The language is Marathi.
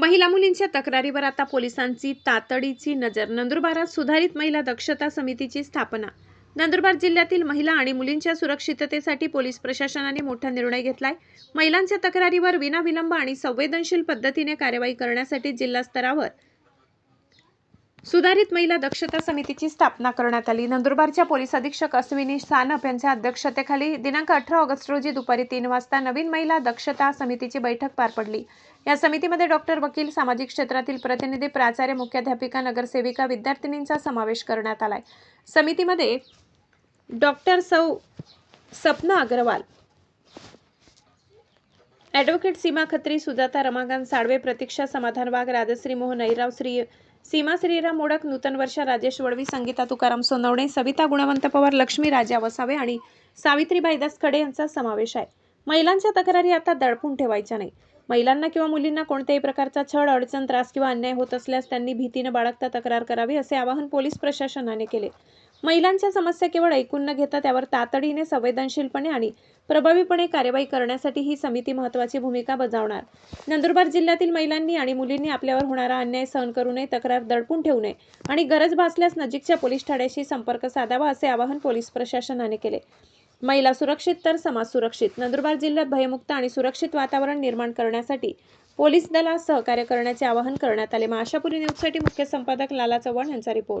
महिला मुलींच्या तक्रारीवर आता पोलिसांची तातडीची नजर. नंदुरबारात सुधारित महिला दक्षता समितीची स्थापना. नंदुरबार जिल्ह्यातील महिला आणि मुलींच्या सुरक्षिततेसाठी पोलीस प्रशासनाने मोठा निर्णय घेतलाय. महिलांच्या तक्रारीवर विनाविलंब आणि संवेदनशील पद्धतीने कार्यवाही करण्यासाठी जिल्हा स्तरावर सुधारित महिला दक्षता समितीची स्थापना करण्यात आली. नंदुरबारच्या पोलीस अधीक्षक अश्विनी सानप यांच्या अध्यक्षतेखाली दिनांक 18 ऑगस्ट रोजी दुपारी 3 वाजता नवीन महिला दक्षता समितीची बैठक पार पडली. या समितीमध्ये डॉक्टर, वकील, सामाजिक क्षेत्रातील प्रतिनिधी, प्राचार्य, मुख्याध्यापिका, नगरसेविका, विद्यार्थिनींचा समावेश करण्यात आलाय. समितीमध्ये डॉक्टर सौ सपना अग्रवाल, ॲडव्होकेट सीमा खत्री, सुजाता रमाकांत साळवे, प्रतीक्षा समाधान वाघ, राजश्री मोहन ऐराव, सीमा श्रीराम मोडक, नूतन वर्षा राजेश वळवी, संगीता तुकाराम सोनवणे, सविता गुणवंत पवार, लक्ष्मी राजा वसावे आणि सावित्रीबाई दसखडे यांचा समावेश आहे. महिलांच्या तक्रारी आता दडपून ठेवायच्या नाही. महिलांना किंवा मुलींना कोणत्याही प्रकारचा छळ, अडचण, त्रास किंवा अन्याय होत असल्यास त्यांनी भीती न बाळगता तक्रार करावी, असे आवाहन पोलीस प्रशासनाने केले. महिलांच्या समस्या केवळ ऐकून न घेता त्यावर तातडीने, संवेदनशीलपणे आणि प्रभावीपणे कार्यवाही करण्यासाठी ही समिती महत्त्वाची भूमिका बजावणार. नंदुरबार जिल्ह्यातील महिलांनी आणि मुलींनी आपल्यावर होणारा अन्याय सहन करू नये, तक्रार दडपून ठेवू नये आणि गरज भासल्यास नजीकच्या पोलीस ठाण्याशी संपर्क साधावा, असे आवाहन पोलीस प्रशासनाने केले. महिला सुरक्षित तर समाज सुरक्षित. नंदुरबार जिल्ह्यात भयमुक्त आणि सुरक्षित वातावरण निर्माण करण्यासाठी पोलीस दलास सहकार्य करण्याचे आवाहन करण्यात आले. आशापुरी न्यूजसाठी मुख्य संपादक लाला चव्हाण यांचा रिपोर्ट.